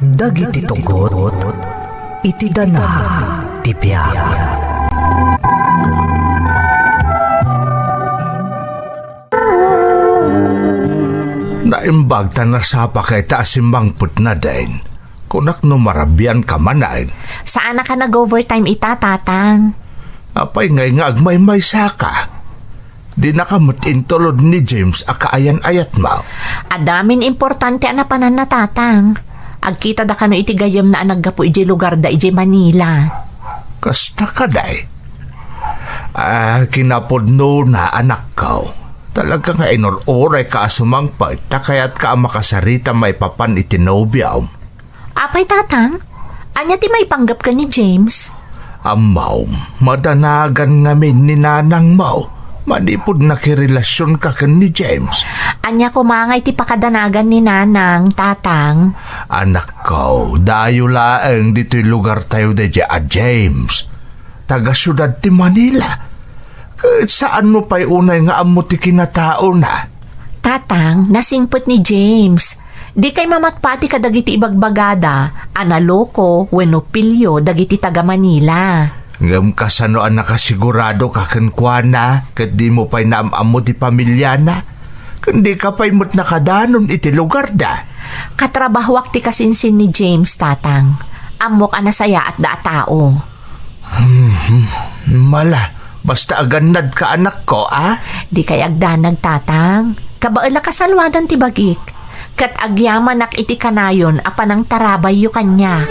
Dagiti tugot, iti danag ti biag. Naimbag ta na sapa kay taasimbang put na din. Kunak no marabian ka manain. Saan na ka nag-overtime Tatang? Apay ngay nga agmay-may saka. Di nakamatintulod ni James akaayan-ayat mo. Adamin importante na panan na Tatang. Agkita da ka no iti gayam na naggapo iti lugar da iti Manila. Kasta ka day. Kinapodno na anak ko. Talaga nga inuroray ka asumangpay takayat ka makasarita may papan iti nobyaw. Apay Tatang, anya ti may panggap ka ni James? Amaw, madanagan ngamin ni nanang mo. Manipod na kirelasyon ka ni James. Anya ko mga iti pakadanagan ni nanang, Tatang. Anak ko, dayo laeng dito'y lugar tayo de James. Taga syudad ti Manila. Kahit saan mo pa'y unay nga amo ti kinatao na? Tatang, nasingpot ni James. Di kay mamatpati ka dagiti ibagbagada, analoko, wenopilyo, dagiti taga Manila. Ngam kasanoan nakasigurado ka kenkwana, kat di mo pa'y naamamo ti pamilya na. Kundi ka pa'y mo't nakadanon iti lugar da. Katrabahwak ti kasinsin ni James, Tatang. Amok anasaya at da tao. Mala, basta agannad ka anak ko, Di kay agdanag, Tatang. Kabaala kasalwadan ti bagik. Kat agyaman ak iti kanayon apanang tarabay yu kanya.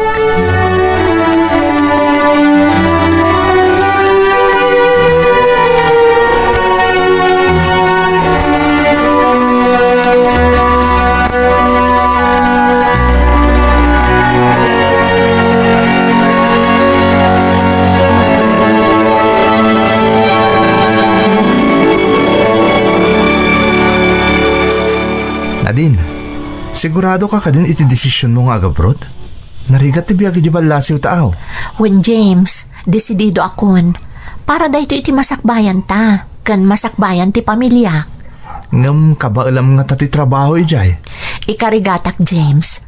Nadine, sigurado ka din iti desisyon mo nga agabrod? Narigat ti biyag iti balasiw taaw. When James, desidido akon. Para dahito iti masakbayan ta. Kan masakbayan ti pamilya. Ngam kabaalam nga tati trabaho ijay. Ikarigatak James.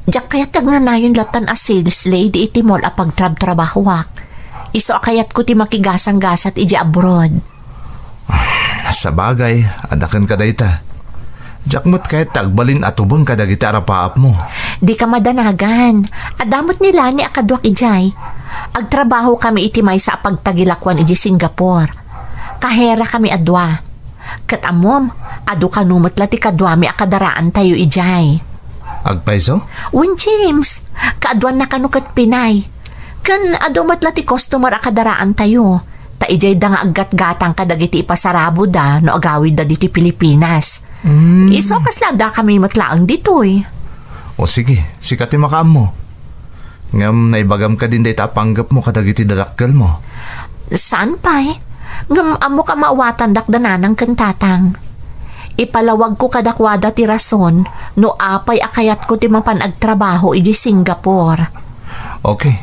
Diyak kayat nagnanayon latan as sales lady iti mall a pagtrab-trabahowak. Iso akayat ko ti makigasang-gasat iti abroad. Sa bagay, adakan ka dayta. Jakmot kahit tagbalin at ubang kadagiti arapaap mo. Di ka madanagan. Adamot nila ni akadwak ijay. Agtrabaho kami iti may sa pagtagilakwan iti Singapore. Kahera kami adwa. Katamom, adu kanumot lati kadwa mi akadaraan tayo ijay. Agpaiso? When James, kaadwan na kanukat Pinay. Kan adu matlati customer akadaraan tayo. Ta ijay da nga aggat-gatang kadagiti ipasarabo da no agawid da diti Pilipinas. Iso kaslada kami matlaang ditoy. O sige, sikati makaam mo. Ngam naibagam ka din day tapanggap mo kadagiti dalakkel mo. Saan pa'y? Ngam amo ka maawatan dakdananang kantatang. Ipalawag ko kadakwada ti rason no apay akayat ko ti mapanagtrabaho iji Singapore. Okay,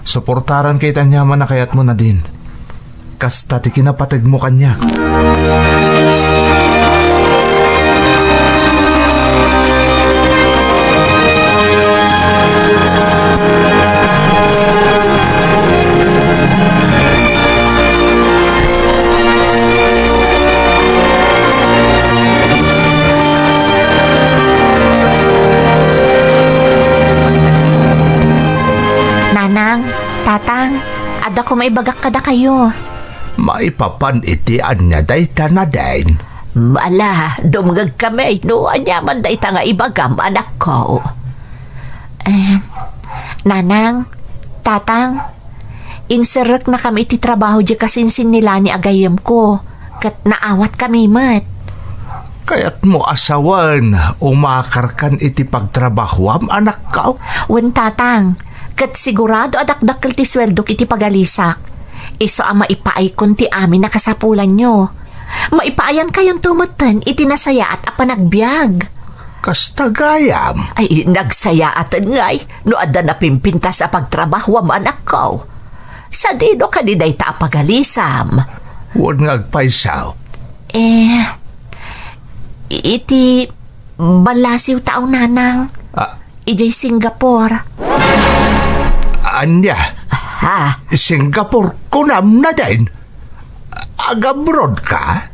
suportaran kay tanyaman na kayat mo na din. Kasta ti kinapatid mo kanya. Tatang, ada ko maibagak kada kayo. Maipapan itian niya dayta na din. Bala, dumagag kami. No, anyaman dayta nga ibagam anak ko. Nanang, Tatang, inserek na kami iti trabaho di kasinsin nila ni agayam ko. Kat naawat kami mat. Kaya't mo asawan, umakarkan iti pagtrabahwam anak ka. Wen Tatang, kat sigurado adakdakkel ti sweldo iti pagalisak. Iso ang maipaay kun ti amin na kasapulan nyo. Maipaayan kayong tumutan iti nasaya at apanagbiag. Kasta gayam. Ay, nagsayaatan ngay. No ada na pimpinta sa pagtrabaho am anak ko. Sa dino ka di day ta apagalisam. Huwag ngagpaisaw. Iti balasiw taong nanang. ijay Singapore. Anya, Ha? Singapore kunam na din. Agabroad ka?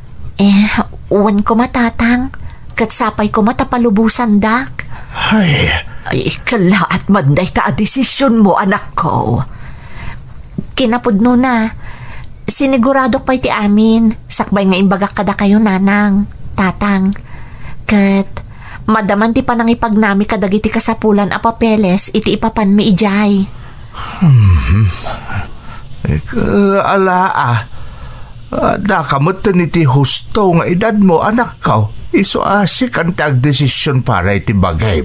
Uwan ko matatang. Katsapay ko matapalubusan dak. Ay, Ay, kala at manday ta desisyon mo, anak ko. Kinapudno na. Sinigurado pa iti amin. Sakbay nga imbagak kada kayo, nanang, tatang. Kat, madaman ti panang ipagnami kadagiti kasapulan a papeles iti ipapan mi ijay. alaa. Nakamot iti husto nga edad mo, anak ko. Iso asik ang tag-desisyon para iti bagay.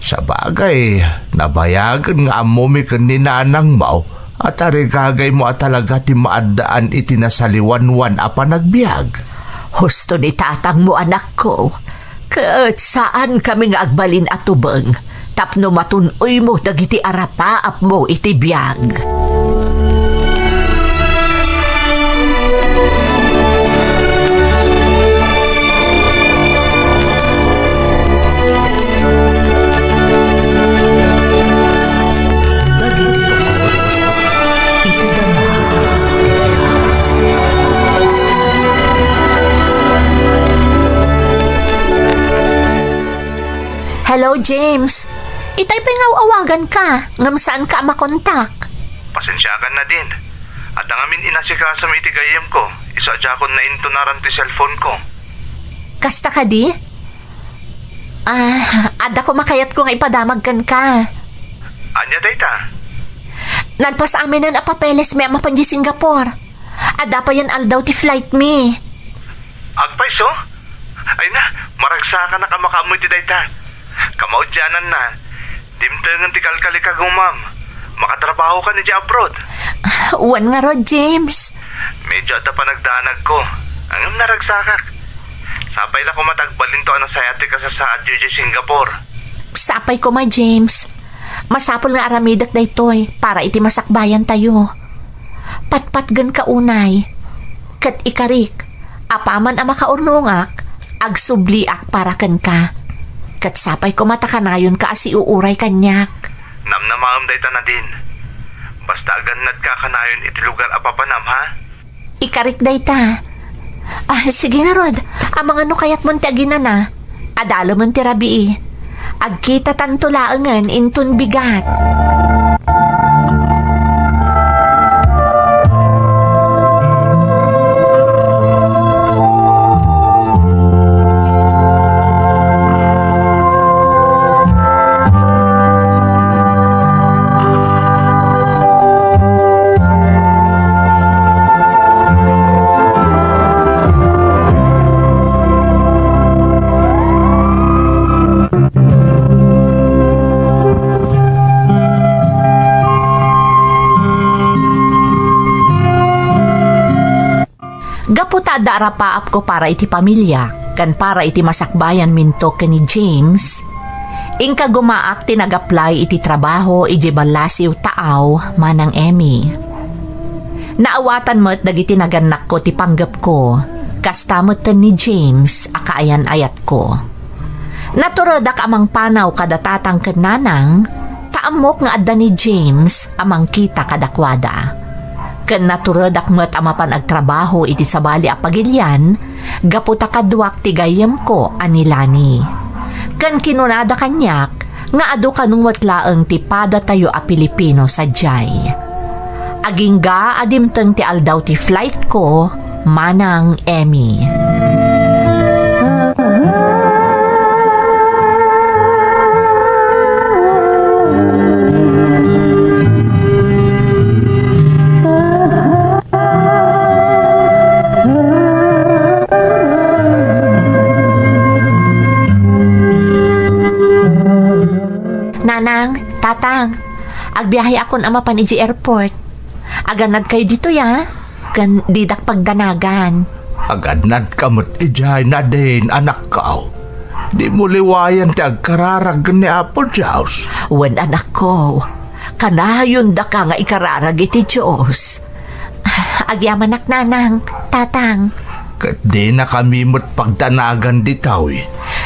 Sa bagay, nabayagan nga amo mi kaninanang mo at arigagay mo at talaga ti maadaan iti nasaliwanwan apa nagbiag. Husto ni tatang mo, anak ko. Kat saan kami nga agbalin at tubeng. Tapno matunoy mo dagiti arapaap mo iti biyag. Hello, James. Itay pingaw-awagan ka. Ngam saan ka makontak? Pasensyakan na din. At ang amin inasikasa mo itigayam ko. Isadya ko na intunaran ti cellphone ko. Kasta ka di? Ada ko makayat ko nga ipadamag kan ka. Anya dayta? Nalpas amin na papeles may amapan di Singapore. Ada pa yan aldaw ti flight mi. Agpay so? Ay na, maragsa ka na kamakamoy ti dayta. Kamaudyanan na. Dimtengan ti kalkali ka gumam. Makatrabaho ka ni di abroad. Uwan nga ro, James. Medyo ata pa nagdanag ko. Ang naragsakak. Sapay na ko matagbalin to anong sayati ka sa adyo di Singapore. Sapay ko ma, James. Masapol nga aramidak da itoy para iti masakbayan tayo. Patpatgan ka unay. Kat ikarik. Apaman ang makaurnungak. Agsubliak para kan ka. Kat sapay ko matakanayon ka asi uuray kanyak. Namnamam dayta na din. Basta aganad ka kanayon iti lugar apapanam, ha? Ikarik dayta. Sige nga Rod. Ang mga nukayat mo ti agina na. Adalo mo ti rabii. Agkita tanto laangan intun bigat. Gaputada arapaap ko para iti pamilya, kan para iti masakbayan minto ka ni James. Ingka gumaak tinag-apply iti trabaho iti balasiw taaw manang Emmy. Naawatan mo't dagiti naganak ko ti panggap ko, kastamot ni James akaayan ayat ko. Naturodak amang panaw kadatatang kananang, taamok nga adda ni James amang kita kadakwada. Ken naturodak met amapan agtrabaho iti sabali a pagilyan, gaputa kadwak ti gayem ko anilani. Ken kinunada kanyak, nga adu kanung watlaeng ti pada tayo a Pilipino sadyay. Agingga adimteng ti aldaw ti flight ko, manang Emmy. Nanang, tatang, agbiyahe akon amapan iji airport. Aganad kayo dito ya, kan didak pagdanagan. Aganad kamot ijay na din, anak ko. Di mo liwayan ti agkararag ni Apo Diyos. Wen anak ko, kanayon da ka nga ikararag iti Diyos. Agyamanak nanang, tatang. Kat di na kami mo't pagdanagan ditaw.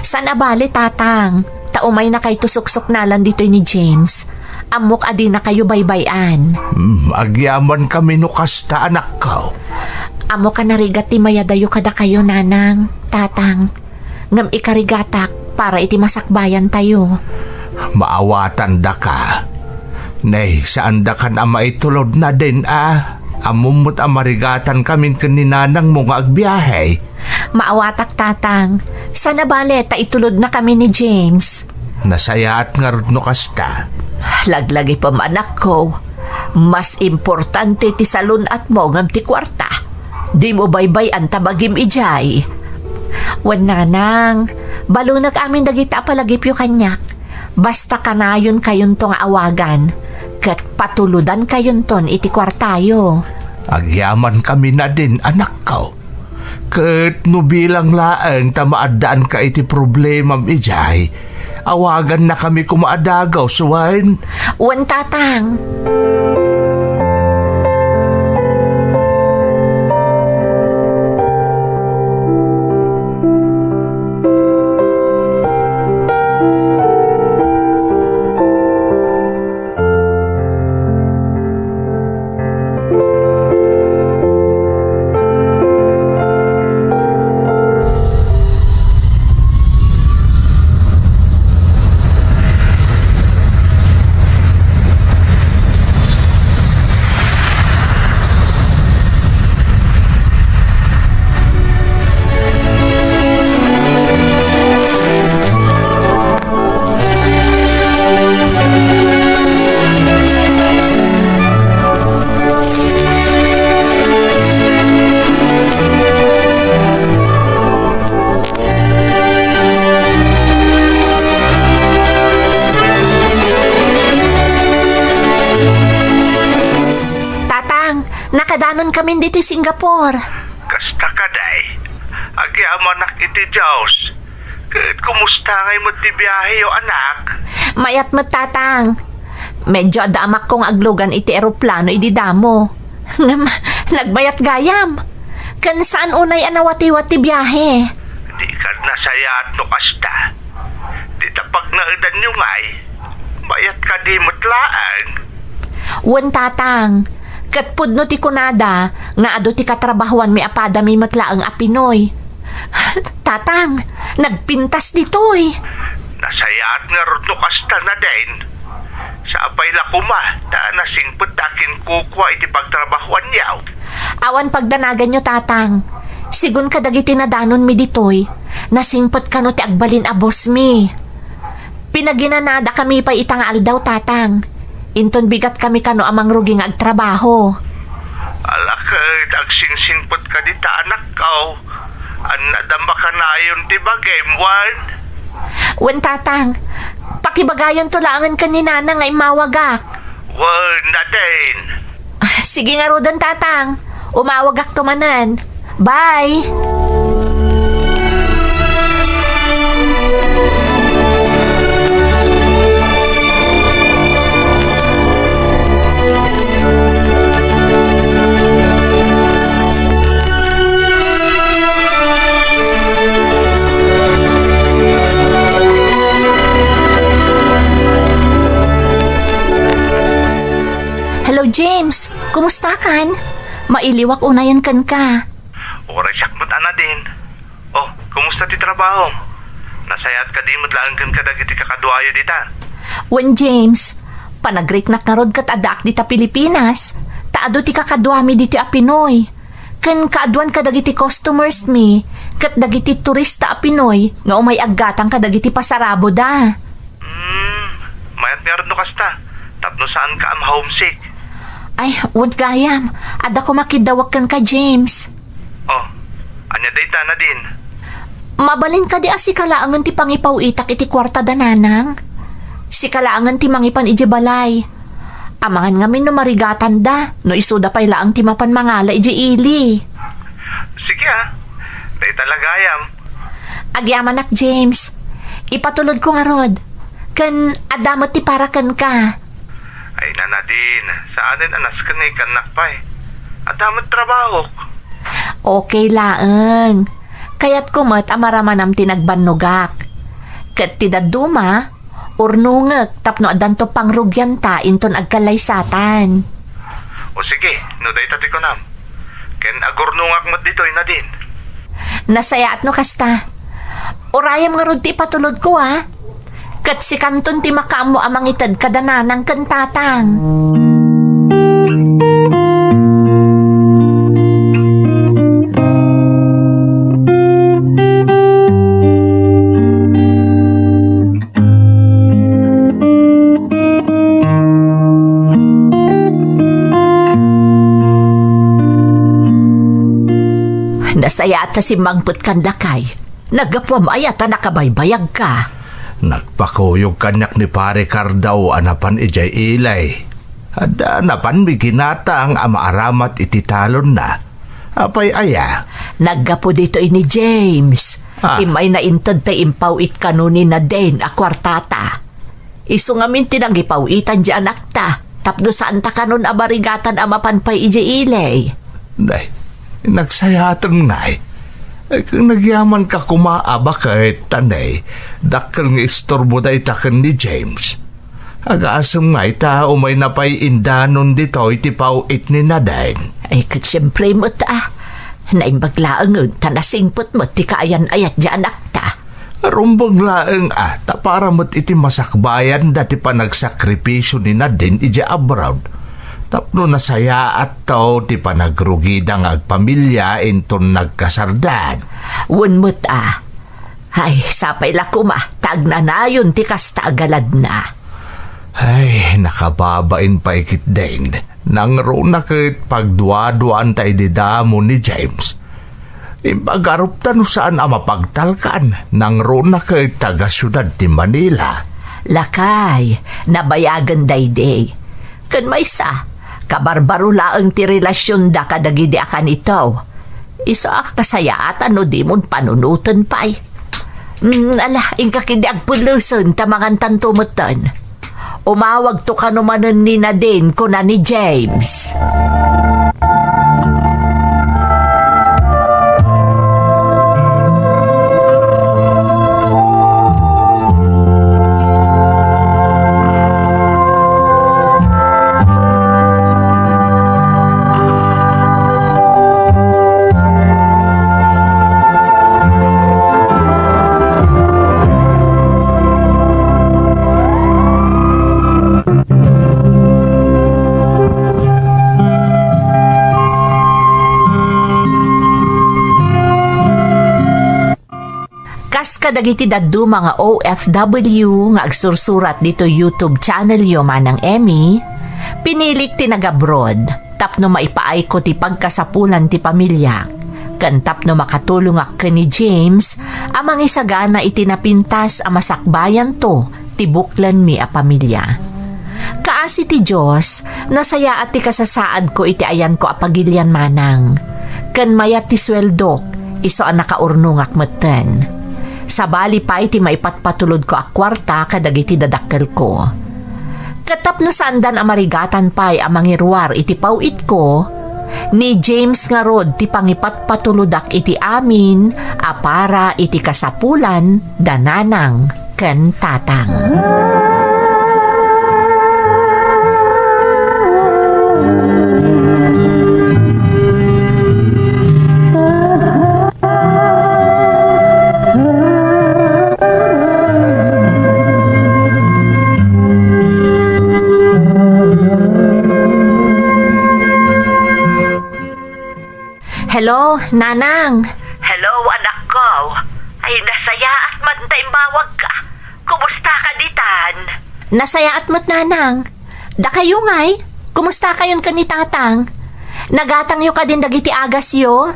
Sana bali tatang, taumay na kay tusuksok nalan dito ni James. Amok adi na kayo baybayan. Agyaman kami no kasta anak ko. Amo ka narigat ti mayadayo kada kayo nanang, tatang. Ngam ikarigatak para iti masakbayan tayo. Maawatan da ka. Nay, saan da kan ama itulod na din Amumot amarigatan kami kaninanang mo nga agbiyahe. Maawatak tatang. Sana bale ta itulod na kami ni James. Nasayaat nga no kasta. Laglagi pa anak ko. Mas importante ti salon at mo ngam ti kwarta. Di mo baybay ang tabagim ijay. Wan nanang, balunag amin dagita palagip yu kanyak. Basta kanayon kayon tong awagan. Kat patuludan kayon ton iti kwartayo. Agyaman kami na din anak ko. Kat no bilang laeng tamaadaan ka iti problemam ijay. Awagan na kami kumaadagaw suwain. Wan tatang. Nakadanon kami dito sa Singapore. Kasta ka day. Agyaman iti Diyos. Kumusta ngay mo ti biyahe yo anak? Mayat mo tatang. Medyo adamak kong aglugan iti eroplano iti damo. Nagbayat gayam. Kan saan unay anawati-wati biyahe? Di ka nasayat no kasta. Di tapag na edan nyo ngay. Bayat ka di matlaan. Wan tatang. Katpud no ti kunada, nga ado ti katrabahuan mi apada mi matlaang apinoy. Tatang, nagpintas ditoy. Nasayat nga ruto kasta na din. Sa apay lakuma, nasingput akin kukwa iti pagtrabahuan yaw. Awan pagdanagan nyo tatang. Sigun kadagiti nadanon mi ditoy, nasingput ka no ti agbalin abos mi. Pinaginanada kami pa itang aldaw tatang. Inton bigat kami kano amang ruging agtrabaho. Alakad, agsinsingpot ka dita anak ko. Anadamba ka na yun ti bagay, Juan. Wan tatang, pakibagayon tulangan ka ni Nana nga imawagak. Juan, na din. Sige nga rodan tatang, umawagak tumanan. Bye! Hello James, kumusta kan? Mailiwak unayan kan ka. Oray sakmat ana din. Oh, kumusta ti trabaho? Nasayat ka di matlaan kan kadagiti kakadwayo dita. Wen James, panagriknak na rod kat adak dita Pilipinas. Taado ti kakadwami dito a Pinoy. Kan kaadwan kadagiti customers mi, kat dagiti turista a Pinoy nga umay aggatang kadagiti pasarabo da. Mayat meron no kasta. Tapno saan ka am homesick? Ay, wad gayam. Ada ko makidawag kan ka, James. Oh, anya dayta na din. Mabalin ka di si kalaangan ti pangipaw itak iti kwarta dananang. Si kalaangan ti mangipan iji balay. Amangan ngamin no marigatan da, no isuda pay laang ti mapan mangala iji ili. Sige day talagayam. Agyamanak, James. Ipatulod ko nga rod. Kan adamot ti parakan ka. Ay nanadin, saanin anas ka ni kanak pa Adamot trabaho. Okay laang. Kaya't kumat amaramanam tinagbanugak. Kat ti daduma, urnungek tapno adanto pangrugyan ta inton agkalaysatan. O sige, no day tati ko nam. Ken agurnungak mo't dito'y na din. Nasaya at no kasta. Urayam nga rod ti patulod ko Kat si kanton ti makaamo amang itad kadananang kantatang. Nasaya at si mangput kan lakay. Nagapwam ay at nakabaybayag ka. Nagpakuyog kanyak ni pare Cardaw anapan ijay ilay. Ada anapan biginata ang amaaramat ititalon na. Apay aya. Naggapo dito ni James. Imay na intod ta impaw it kanunin na din a kwartata. Iso ngamin tinangipaw itan di anak ta. Tapno saan ta kanon abarigatan amapanpay ijay ilay. Day, nagsayatan nga kung nagyaman ka kumaaba kahit tanay, dakal nga istorbo da itakan ni James.Ag-asam nga ita umay napay indanon dito itipaw it ni Nadain. Ay kat siyempre mo ta. Naimbaglaang tanasingpot mo ti kaayan ayat di anak ta. Rumbang laeng ta para mo't iti masakbayan dati pa nagsakripisyo ni Nadine iti abroad. Tapno nasaya at tao ti panagrugidang agpamilya inton nagkasardan. Wan mo't Ay, sapay lakuma, tagnanayon ti kasta agalad na. Ay, nakababain pa ikit din. Nang runakit pagduaduan tayo didamo ni James. Impagarup no saan mapagtalkan nang runakit taga syudad ti Manila. Lakay, nabayagan dayday. Kan may kabarbaro laang ti relasyon da kadagidi akan ito. Isa kasaya at di mon panunutan pa ingkakidi agpuluson tamangan tantumatan. Umawag to kanumanan ni Nadine ko na ni James. Kadagiti daddu mga OFW nga agsursurat dito YouTube channel yo manang Emmy, pinilik ti nag-abroad, tapno maipaay ko ti pagkasapulan ti pamilya, kan tapno makatulong ak ni James, amang isagana itinapintas a masakbayan to, ti buklan mi a pamilya. Kaasi ti Diyos, nasaya at ti kasasaad ko iti ayan ko a pagilyan manang, kan mayat ti sweldok, iso ang nakaurnungak meten. Sa bali pa iti maipatpatulod ko a kwarta kadagiti dadakkel ko. Katap na sandan amarigatan pa'y amangirwar iti pawit ko, ni James nga rod ti pangipatpatuludak iti amin a para iti kasapulan dananang ken tatang. Hello, Nanang. Hello, anak ko. Ay, nasaya at mantay mawag ka. Kumusta ka ditan? Nasaya at mat, Nanang. Da kayo ngay. Kumusta kayon ka ni Tatang? Nagatang yo ka din dagiti agas yo?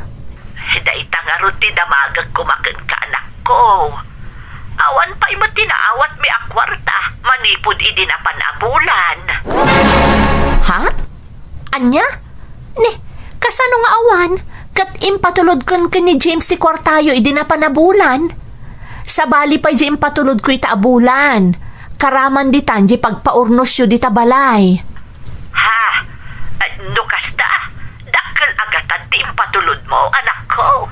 Da itangarot ti damagag kumakan ka, anak ko. Awan pa imo tinaawat mi akwarta. Manipod idi na panabulan. Ha? Anya? Ni, kasano nga awan? Kat impatulod kon ni James ti kwartayo idi na panabulan. Sa bali pa di impatulod ko ita abulan. Karaman di tanji pagpaurnos yu di tabalay. Ha? No kasta? Dakkel agatan ti impatulod mo, anak ko.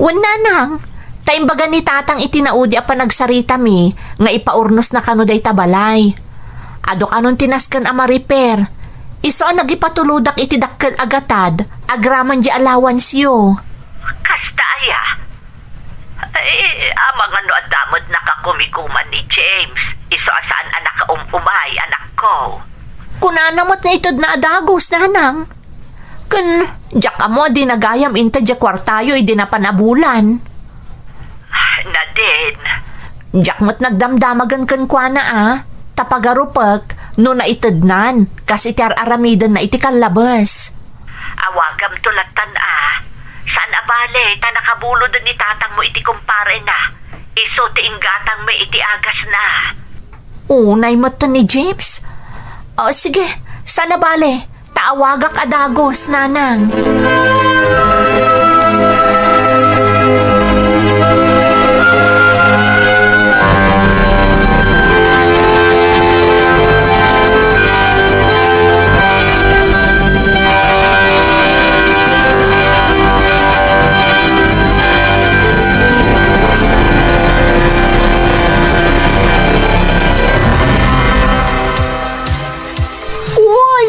Wan, Nanang. Taimbaga ni tatang itinaudi a panagsarita mi, nga ipaurnos na kano day tabalay. Adok anon tinaskan a ma-repair. Iso ang nagipatuludak iti dakkel agatad, agraman di allowance yo. Kasta aya. Amang ano at damot nakakumikuman ni James. Iso asaan anak umay, anak ko. Kunanamot nga itod na adagos na hanang. Kun, jak amo di nagayam inta di kwartayo idi na panabulan. Nadine. Jak mo't nagdamdamagan kan kwa na tapagarupag no na itednan kasi iti aramidan na iti kalabas. Awagam tulatan Saan abale, ta nakabulo dun ni tatang mo iti kumpare na. Iso ti inggatang may iti agas na. Unay mata ni James. O sige, saan abale, taawagak adagos, nanang.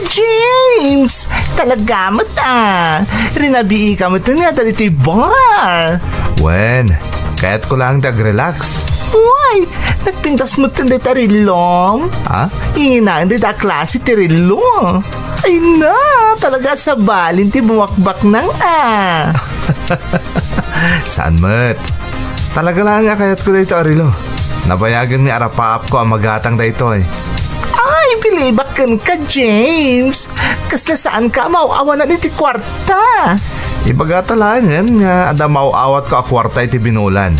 James! Talagamot Rinabii ka mo nga dali bar. Wen, kaya't ko lang relax. Uy, nagpintas mo tanda tarilong. Ha? Inginaan da klase tarilong. Ay na, talaga sa balin ti bumakbak nang Saan mo't? Talaga lang nga kaya't ko dito arilo. Nabayagan ni arapaap ko ang magatang da ito Ay, bilibakan ka, James. Kasla saan ka mauawanan iti kwarta? Ibagatalangan nga ada mauawat ko a kwarta iti binulan.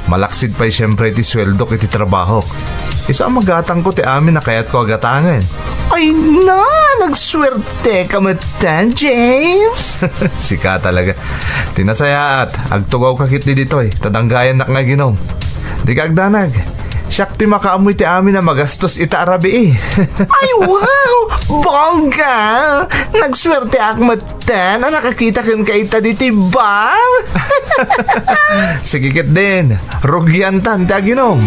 Malaksid pa'y siyempre iti sweldo iti trabaho. Isa ang magatang ko ti amin na kaya't ko agatangan. Ay na, nagswerte ka matan, James. Sika talaga. Tinasayaat, agtugaw kakit di ditoy. Tadanggayan na nga ginom. Di ka agdanag. Siyak ti makaamoy ti amin na magastos ita arabi Ay wow! Bongga! Nagswerte akmatan na nakakita kan ka ita diti ba? Sigikit din. Rugyan tan ti aginom.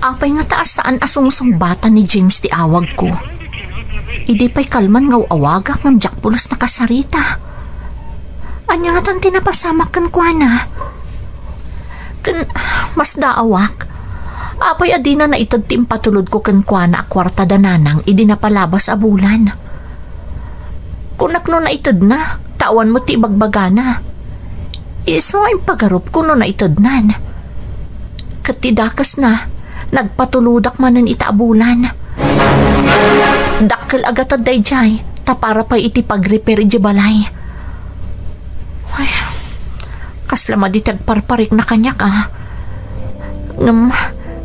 Apay nga taas saan asungsong bata ni James ti awag ko. Idi pa'y kalman ngaw awagak ng jakpulos na kasarita. Anya nga tan tinapasamak kan kwa na. Kan mas daawak. Apay adina na itad timpatulod ko kan kwa na akwarta dananang idi na palabas a bulan. Kunak no na itad na, tawan mo ti ibagbagana. Iso ang pagarup ko no na itad nan. Katidakas na, nagpatuludak manen itaabulan. Dakkel agatad dayjay, tapara pa iti pag-repair iti balay. Ay, kaslama di tagparparik na kanyak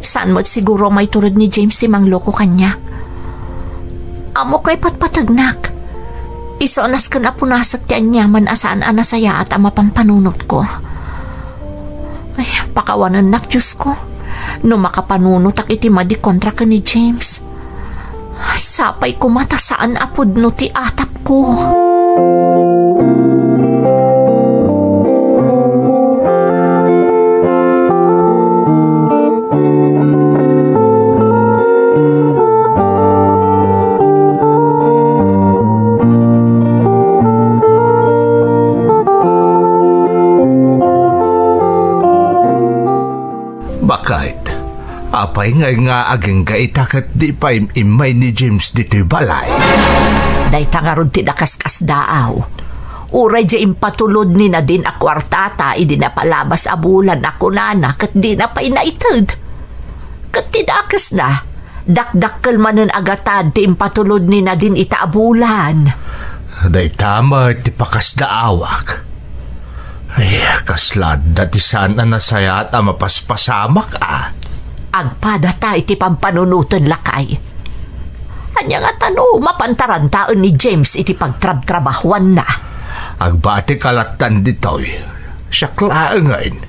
saan mo't siguro may turod ni James si mangloko kanyak. Amo kay patpatagnak. Isonas kan apunasak ti anyaman asaan anasaya at ama pampanunot ko. Ay, pakawanan nak Diyos ko. No makapanunot ak iti madi kontra ka ni James. Sapay ko mata saan apod no ti atap ko. Apay nga ageng gaitakat di pa imay ni James dito'y balay. Day tangarod ti nakaskas daaw. Uray di impatulod ni na din akwartata idi na palabas abulan ako nana kat di na pa inaitad. Kat tidakas na, dakdakkel manen agatad ti impatulod ni na din itaabulan. Day tama ti pakas daawak. Ay, kaslad dati sana nasaya at mapaspasamak Agpada ta iti pampanunutan lakay. Anya nga tano, mapantarantaan ni James iti pagtrab-trabahuan na. Agbati kalatan ditoy. Siya klaangain.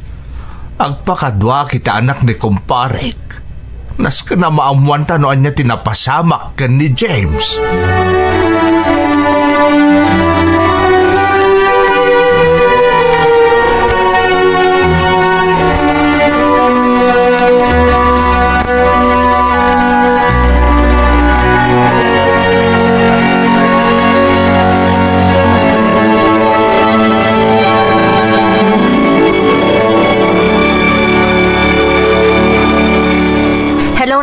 Agpakadwa kita anak ni kumparek. Nas ka na maamuan tanoan niya tinapasamak kan ni James.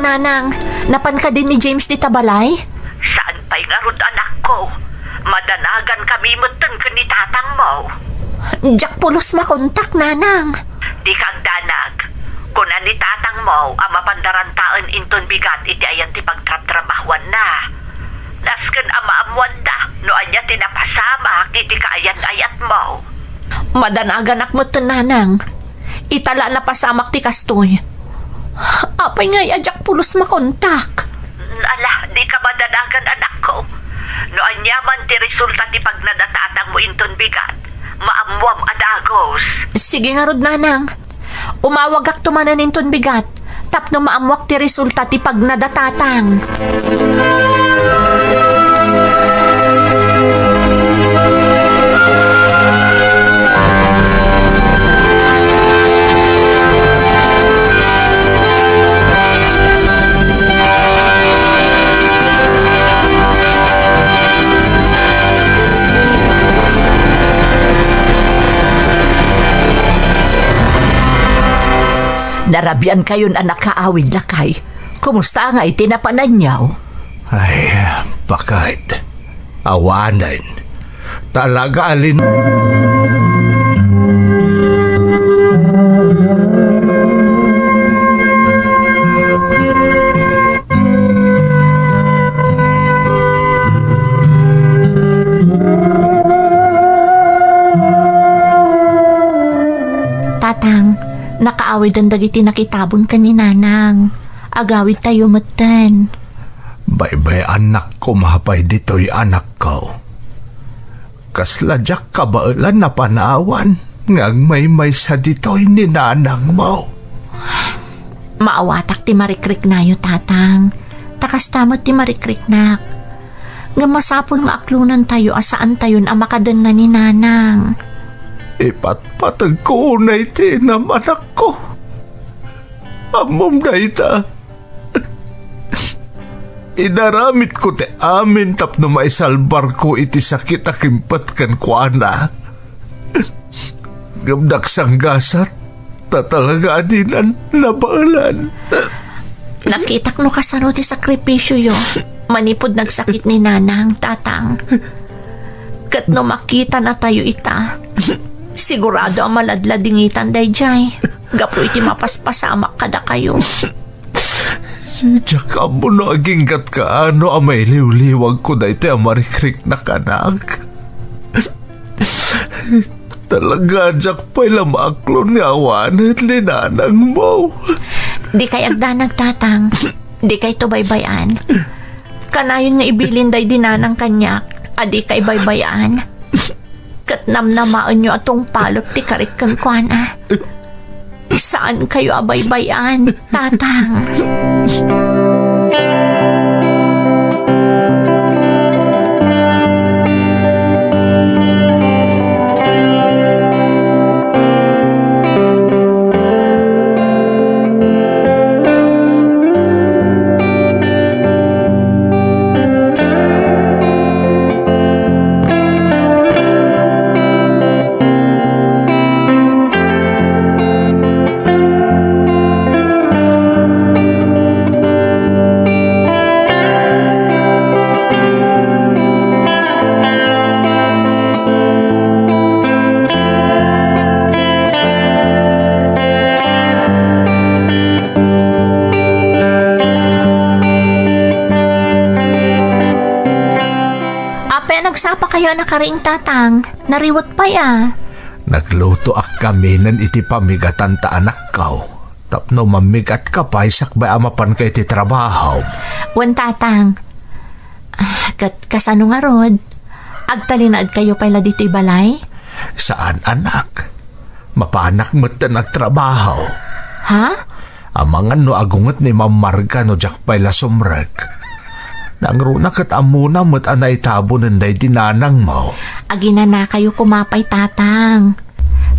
Nanang, napan ka din ni James di Tabalay? Saan pa'y ngarod anak ko? Madanagan kami mutan ka ni tatang mo. Jack pulos makontak, Nanang. Di kang danag. Kung ni tatang mo, ang mapandarantaan inton bigat iti ayan ti pagtratrabahuan na. Nasken amaamuan da, no anya tinapasama iti kaayan-ayat mo. Madanagan akmutan, Nanang. Itala na pasamak ti kastoy. Apay nga Jack pulos makontak. Ala, di ka madanagan anak ko. No anyaman ti resulta ti pagnadatatang mo inton bigat, maamuam adagos. Sige nga rod, Nanang. Umawag ak tumanan inton bigat, tapno maamuak ti resulta ti pagnadatatang. Narabian kayon anak kaawid lakay. Kumusta nga itinapanan niyaw? Ay, bakit? Awanan. Talaga alin... Tatang, nakaawid ang dagiti nakitabon ka ni Nanang. Agawid tayo matan. Baybay anak ko, mahapay dito'y anak ko. Kasladyak kabailan na panawan, ngagmay-may sa dito'y ni Nanang mo. Maawatak ti marikrik na yo, Tatang. Takas tamot ti marikrik nak. Nga masapol nga aklunan tayo asaan tayo na makadan na ni Nanang. Ipatpatag ko unay tinam anak ko. Amom na ita. Inaramit ko te amin tapno maisalbar ko iti sakit akimpat kan kuana. Gamdak sang gasat, tatalaga adinan nabalan. Nakitak no kasano ti sakripisyo yo. Manipod nagsakit ni Nanang, Tatang. Kat no makita na tayo ita. Sigurado ang maladladingitan dayjay. Gapo iti mapaspasamak kada kayo. Diyak mo no aginggat ka ano ang may liwliwag ko na ito ang marikrik na kanak. Talaga Diyak pa'y lamaklon nga awanit linanang mo. Di kay agdanag, Tatang. Di kay to baybayan. Kanayon nga ibilin day dinanang kanyak. Adi kay baybayan. Katnamnamaan nyo atong palot ti karikan kuana. Saan kayo abaybayan, Tatang? Nagsapa kayo na karing, Tatang. Nariwat pa ya. Nagluto ak kami nan iti pamigatan ta anak kao. Tapno mamigat ka pa isakbay amapan ka iti trabaho. Wan tatang. Kasano nga rod? Agtalinaad kayo pala dito'y balay? Saan anak? Mapanak mo't na nagtrabaho. Ha? Amangan no agungot ni Ma'am Marga no jak pala sumrek. Nangruna kat amuna mo't anay tabo nanday dinanang mo. Agina na kayo kumapay tatang.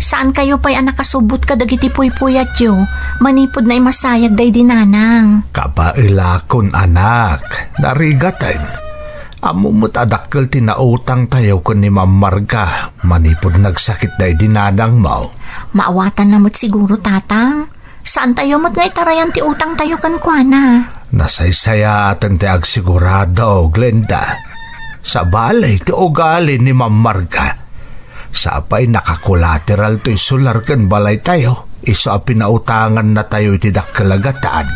Saan kayo pa'y anak kasubot ka dagiti puy-puyat yo? Manipod na imasayag day dinanang. Kapailakon anak. Narigatan. Amumot adakkel tinautang tayo ko ni Ma'am Marga. Manipod nagsakit day dinanang mo. Maawatan na mo't siguro tatang. Saan tayo mo't nga itarayan ti utang tayo kan kuana? Nasaysaya atan ti agsigurado, Glenda. Sa balay ti ugali ni Ma'am Marga. Sapay nakakulateral to'y sular kan balay tayo. Isa pinautangan na tayo iti dakkalagataan.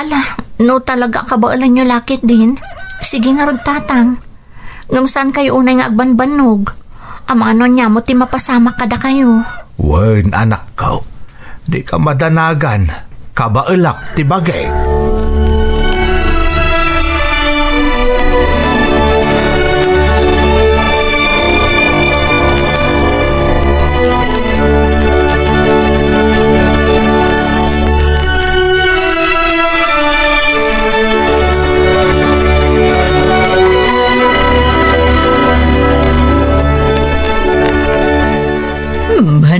Ala, no talaga kabaalan nyo lakit din. Sige nga rod tatang. Ngam saan kayo unay nga agbanbanog? Amano niya mo ti mapasama kada kayo. Wen anak ko, di ka madanagan. Kabailak ti bagay.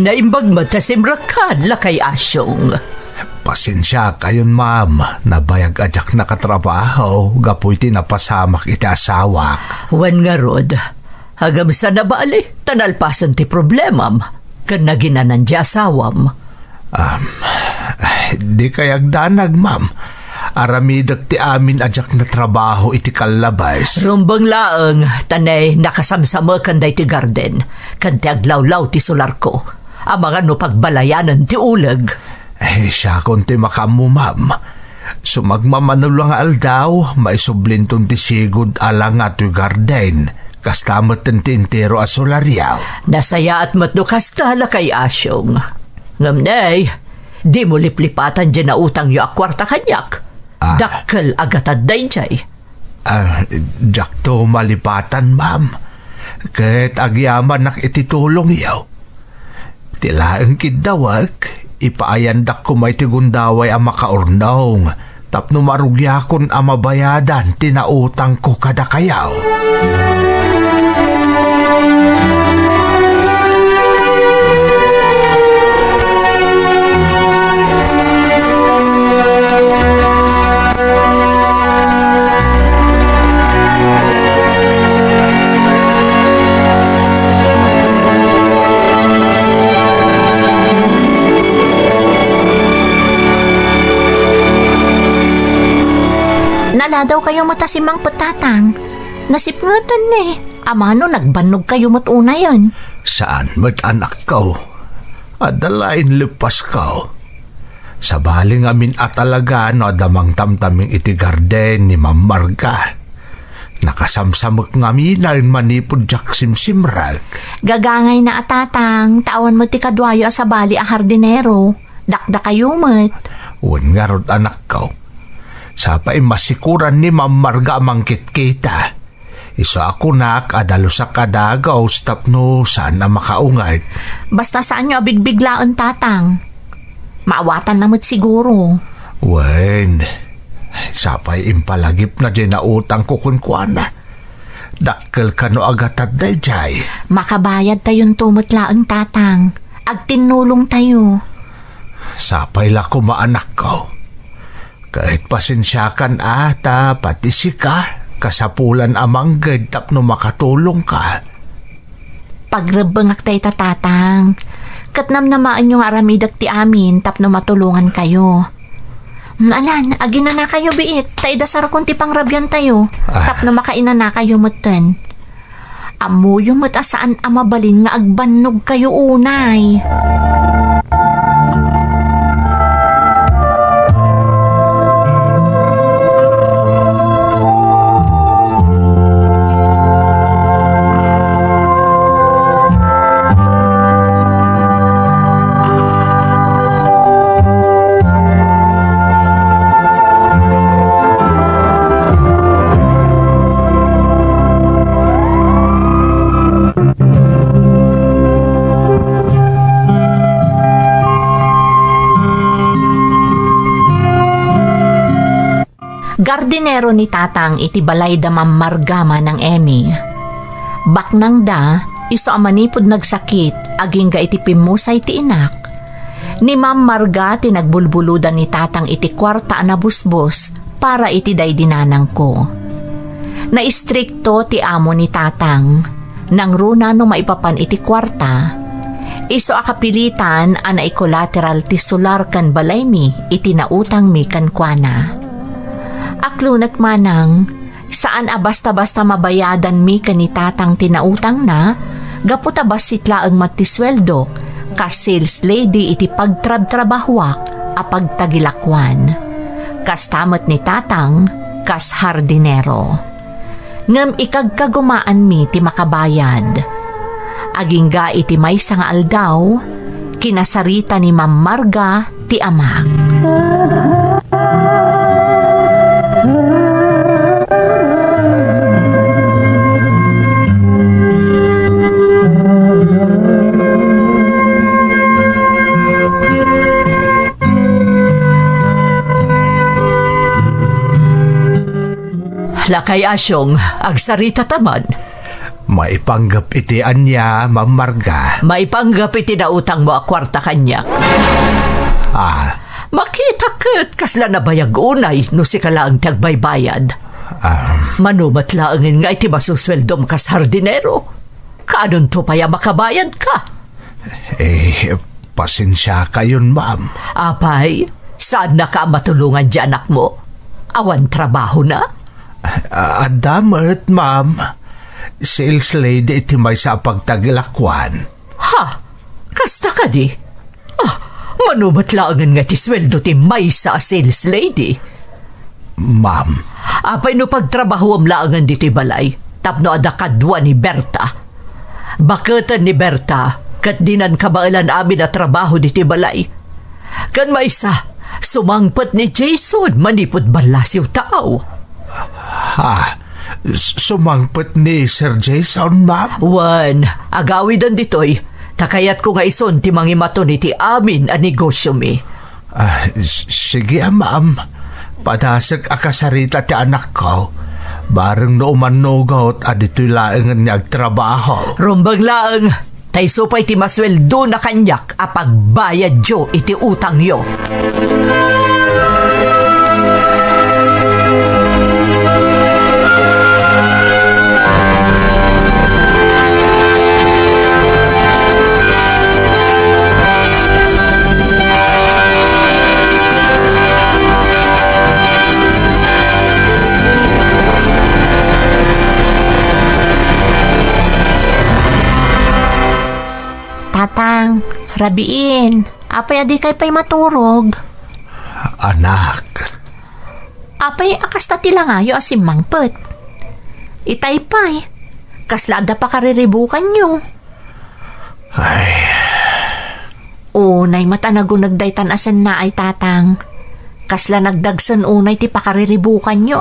Naimbag matasimrakan lakay asyong. Pasensya kayon ma'am, nabayag ajak nakatrabaho, gapoy tinapasamak iti asawak. Wan nga rod, hagam sa nabali, tanalpasan ti problemam, kan naginanan di asawam. Di kayag danag ma'am, aramidak ti amin ajak na trabaho iti kalabas. Rumbang laeng, tanay nakasamsama kan day ti garden, kan ti aglawlaw ti solar ko. Amangan no pagbalayanan ti uleg. Siya kon ti makamu ma'am. Sumagmamanulang aldaw, maisublintong ti sigod alang at yu garden. Kastamot ti intero a solaryaw. Nasaya at matnukas tala kay asyong. Ngamnay, di mo liplipatan dyan na utang yu akwarta kanyak. Dakkel agatad day jay. Jakto malipatan ma'am. Kahit agyaman nak ititulong yaw. Tilaang kidawag, ipaayandak ko may tigundaway ang makaurnong, tapno marugyakon ang mabayadan, tinautang ko kada kayaw. Daw kayo matasimang patatang. Nasipngatan eh. Amano nagbanog kayo matuna yon. Saan mo't anak ko? Adalain lipas ko. Sa baling amin at talaga no adamang tamtaming iti garden ni Ma'am Marga. Nakasamsamok ngamin na rin manipod jak simsimrag. Gagangay na atatang. Tawan mo ti kadwayo sa bali a hardinero. Dakda kayo mo't. Wan nga rod anak ko. Sapay masikuran ni Ma'am Marga mangkit kita. Iso ako nak adalo sa kadagaw tapno saan na makaungad. Basta saan nyo abigbiglaon tatang. Maawatan na mo't siguro. Wen, sapay impalagip na dyan na utang ko kunkwana. Dakkel ka no agatad day jay. Makabayad tayong tumutlaon tatang. Agtinulong tayo. Sapay la ko maanak ko. Kahit pasensyakan ata, pati sika, kasapulan amang gad tapno makatulong ka. Pagrabangak tayo tatatang. Katnamnamaan yung aramidak ti amin tapno matulungan kayo. Alan, agina na kayo biit. Tayo dasara kung ti pangrabyan tayo. Tapno makaina na kayo mutan. Amo yung matasaan amabalin nga agbanog kayo unay. Gardinero ni tatang iti balay da mamargama ng Emmy. Baknang da, iso amanipod nagsakit, aging ga iti pimusay ti inak. Ni Ma'am Marga tinagbulbuludan ni tatang iti kwarta na busbos para iti daydinanang ko. Naistrikto ti amo ni tatang, nang runa no maipapan iti kwarta, iso akapilitan ana collateral ti solar kan balay mi iti nautang mi kan kuana. Aklunak manang, saan basta-basta mabayadan mi kan ni tatang tinautang na, gaputa basitla ang matisweldo, kas sales lady iti pagtrab-trabahwak a pagtagilakwan. Kas tamat ni tatang, kas hardinero. Ngam ikagkagumaan mi ti makabayad. Agingga iti maysa nga aldaw, kinasarita ni Ma'am Marga ti ama. Lakay Asyong, agsarita taman. Maipanggap iti anya, Ma'am Marga. Maipanggap iti na utang mo a kwarta kanyak. Makita ket kasla na bayag unay no si kalaang tagbaybayad. Manumat laangin nga iti masusweldom kas hardinero. Kanon to paya makabayad ka? Pasensya kayon, ma'am. Apay, saan na ka matulungan di anak mo? Awan trabaho na? Adamat, ma'am. Sales lady iti may sa pagtagilakwan. Ha? Kasta ka di? Manumat laangan nga ti sweldo ti may sa sales lady. Ma'am. Apay no pagtrabaho am laangan di ti balay, tapno adakadwa ni Berta. Bakatan ni Berta, kat dinan kabailan amin na trabaho di ti balay. Kan may sa, sumangpat ni Jason, manipod balasiw tao. Sumangpet ni Sir Jason, ma'am? Wan, agawidan ditoy, takayat ko nga ison ti mangimaton iti amin a negosyo mi. Sige, ma'am. Padasag akasarita ti anak ko. Bareng no umanugot adito'y laangan niya agtrabaho. Rumbag laang, tay supay ti masweldo na kanyak apagbayad yo iti utang yo. Tatang, rabiin. Apay adi kay pay maturog. Anak. Apay akasta tila ngayo asim mangpet. Itay pay. Kaslada pa kariribukan nyo. Ay. Unay matanago nagdaytan asan na ay tatang. Kasla nagdagsan unay ti pakariribukan nyo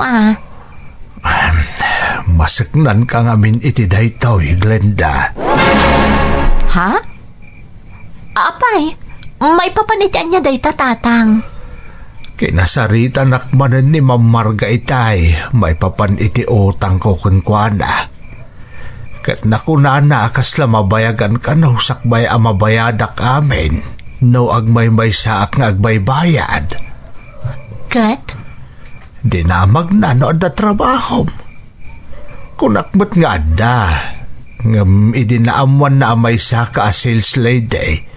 Masaknan ka ngamin iti daytoy, Glenda. Ha? Apay, may papanitian niya dayta tatang. Kinasarita nakmanan ni Ma'am Marga itay, may papan iti utang ko kunkwana. Kat nakunana kasla mabayagan ka no sakbay amabayadak amin, no agmay saak nga agbaybayad. Kat? Dinamag na no adda trabaho. Kunakmat nga adda, ngam idinaamuan na amay sa ka a sales lady.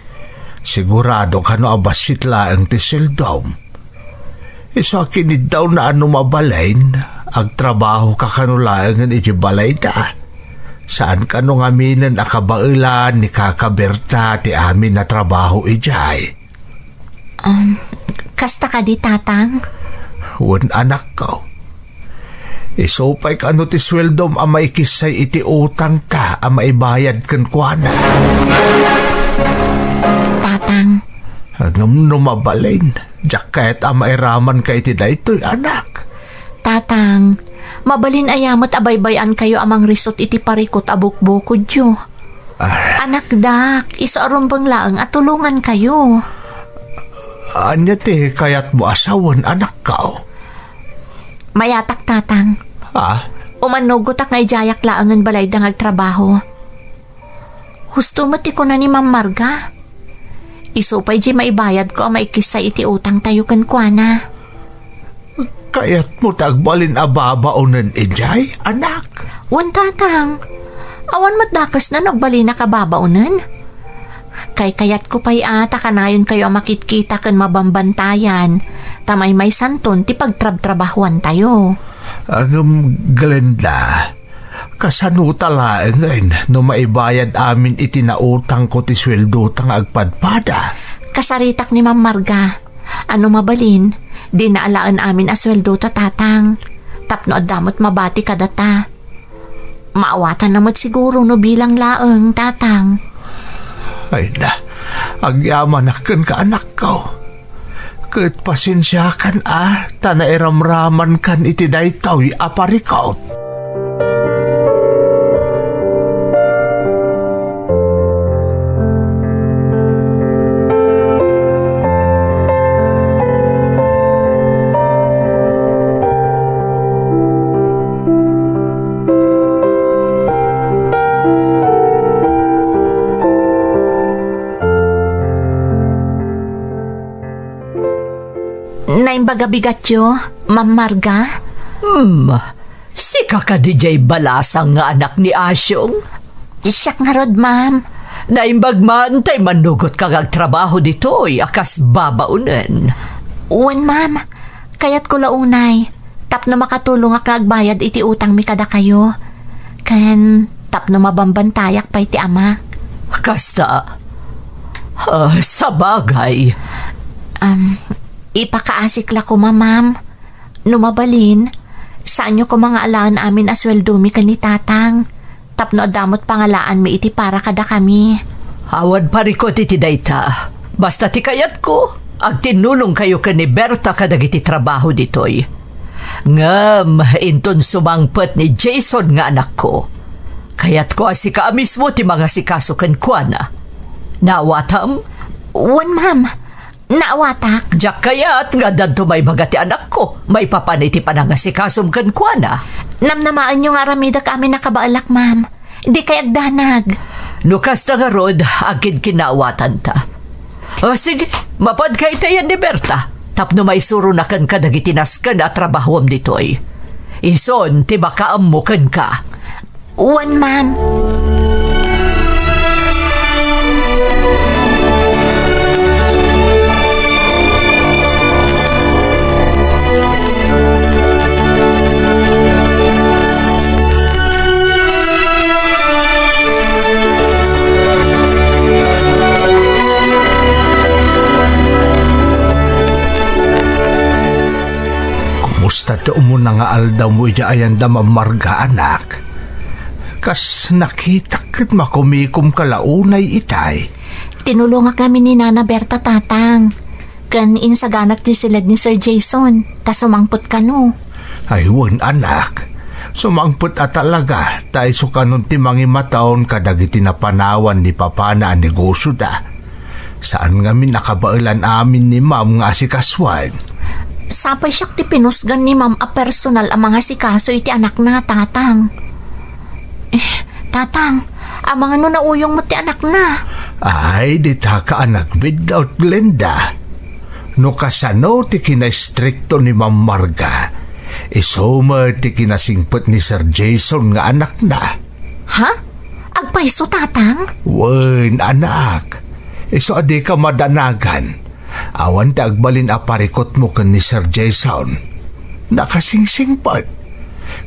Sigurado ka no abasit laang ti sildom. Isa kinid daw na ano mabalain, agtrabaho ka kanulaangan iti balay da. Saan ka no ngaminan akabailan ni kakaberta ti amin na trabaho ijay? Kasta ka di tatang? Wan anak ko. Isopay ka no ti sweldom amay kisay iti utang ta amay bayad kan kuana. Tatang. Hangam no mabalin, jaket amay raman ka iti daytoy anak. Tatang, mabalin ayamat abaybayan kayo amang risot iti parikot abukbukod yo. Anak dak, isaarumbang laang at tulungan kayo. Anya ti kayat mo asawan anak ka? Mayatak tatang. Ha? Umanugot ak ngay jayak laangan balay dang agtrabaho. Husto mo ti ko na ni Ma'am Marga. Isupay di maibayad ko ang maikisay iti utang tayo kan kuana. Kaya't mo tagbalin ababaonan ijay, anak? Wan tatang. Awan matdakas na nagbali na kababaunan. Kayat ko pa'y ata kanayon kayo makitkita kan mabambantayan. Tamay may santon ti pagtrab-trabahuan tayo. Glenda, kasano talaeng ngayon no maibayad amin itinautang ko ti sweldo tang agpadpada? Kasaritak ni Ma'am Marga. Ano mabalin, di naalaan amin asweldo ta tatang. Tapno adamot mabati kadata. Maawatan namot siguro no bilang laeng tatang. Ay na, agyaman akan ka anak ko. Kat pasensya kan tanairamraman kan iti daytaw aparikaw. Naimbaga-bigat yo, Ma'am Marga? Sika ka DJ balasang nga anak ni Asyong? Siyak nga rod, ma'am. Naimbag man tay manugot kag agtrabaho ditoy akas babaunan. Uwan, ma'am. Kayat ko launay. Tap na makatulong ak agbayad iti utang mi kada kayo. Kan tap na mabambantayak pa iti ama. Kasta, sa bagay. Ipakaasikla ko, ma'am. Numabalin, saan nyo ko mga alaan amin asweldo mi kan ni tatang. Tapno adamot pangalaan mi iti para kada kami. Awad parikot iti dayta. Basta ti kayat ko, agtinulong kayo kan ni Berta kadag iti trabaho ditoy. Ngam, inton sumangpet ni Jason nga anak ko. Kayat ko asika mismo ti mga sikaso kan kuana. Nawatam? Wan, ma'am. Naawatak. Diyak kayat nga dadto may bagati anak ko. May papaniti pa na nga sikasom kan kuana. Namnamaan nyo nga ramida kami nakabaalak, ma'am. Di kay agdanag. Nukas na nga rod, agid kinaawatan ta. Sige, mapad kay tayan ni Berta. Tapno may suro na kan kadagitinas ka na trabahom ditoy. Ison, ti baka amukan ka. Uwan, ma'am. Musta to mo na nga aldaw mo ayan da mamarga anak. Kas nakita kat makumikom kalaunay itay. Tinulungan kami ni Nana Berta tatang. Kan insaganak di silad ni Sir Jason. Ta sumangput ka no. Aywan anak. Sumangput at talaga. Tayo sukanon ti mangi mataon kadagiti na panawan ni papana ang negosyo da. Saan nga min nakabailan amin ni ma'am nga si Kaswan. Sapay siyak ti pinusgan ni ma'am a personal ang mga sikaso iti anak na tatang. Tatang, ang mga nauyong mo ti anak na. Ay, di ta ka anak without Glenda. No kasano ti kina-stricto ni Ma'am Marga. Isoma ti kinasingpot ni Sir Jason nga anak na. Ha? Agpaiso tatang? Wen, anak. Iso adi ka madanagan. Awan ti agbalin aparikot mo kan ni Sir Jason. Nakasingsingpot.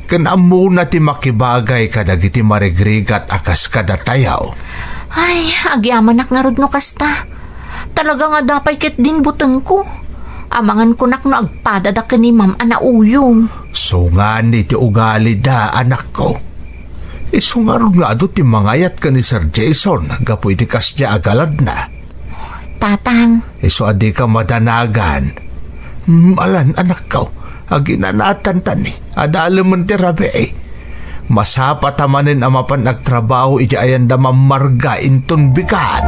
Kan amo na ti makibagay kadagiti marigrigat akas kadatayaw. Ay, agyaman nak narod no kasta. Talaga nga dapay kit din buteng ko. Amangan ko nak no agpadada ka ni ma'am anauyong. So nga ni ti ugali da anak ko. Iso nga rin nga ti mangayat ka ni Sir Jason. Gapu iti kasya agalad na. Tatang. Iso adi ka madanagan. Alan anak ko. Aginanatan tani. Adalam man ti rabi eh. Masapatamanin ang mapan nagtrabaho iti ayan da mamarga inton bigat.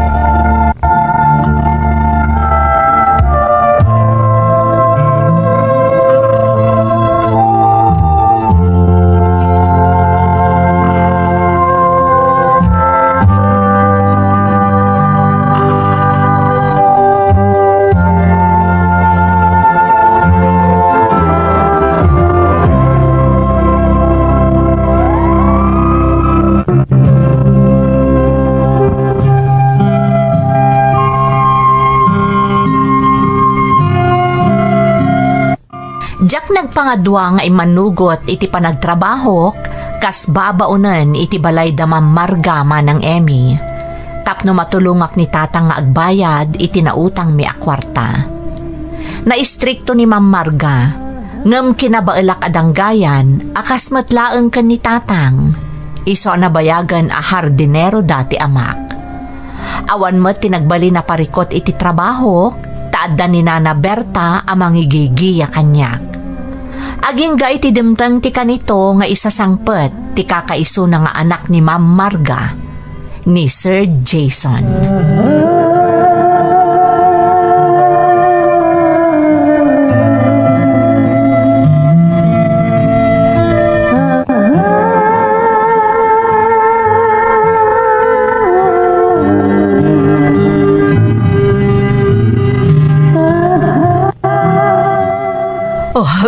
nagpangadwa nga imanugot iti panagtrabaho, kas babaunan iti balay da Marga manang Emmy. Tapno matulungak ni tatang nga agbayad iti nautang mi akwarta. Naistrikto ni Ma'am Marga, ngem kinabaelak adanggayan, akas matlaeng ken ni tatang. Iso nabayagan a hardinero dati amak. Awan met tinagbali na parikot iti trabaho, taadda ni Nana Berta amang igigiya kanyak. Aging ga iti dimtang ti kanito nga isasangpet ti kakaiso na nga anak ni Ma'am Marga, ni Sir Jason.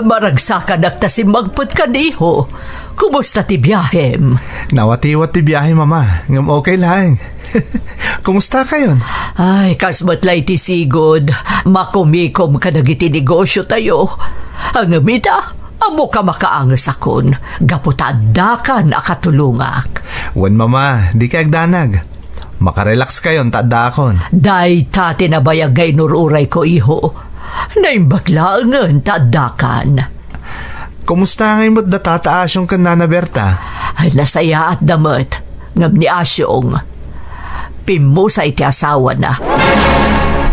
Maragsakan at tasimagpot ka niho. Kumusta ti biyahem? Nawatiwat ti biyahe, mama. Ngam okay lang. Kumusta kayon? Ay, kasmatlay ti sigod. Makumikom ka nagiti negosyo tayo. Ang amita, amo ka makaangas akon. Gaputadakan akatulungak. Wan, mama. Di ka agdanag. Makarelax kayon, tadakon. Day ta tinabayag ngay nururay ko, iho. Naimbaglaangan tadakan. Kumusta ngay mo't datataasyong kan Nana Berta? Ay, nasaya at damat. Ngam ni Asyong. Pimusa iti asawa na.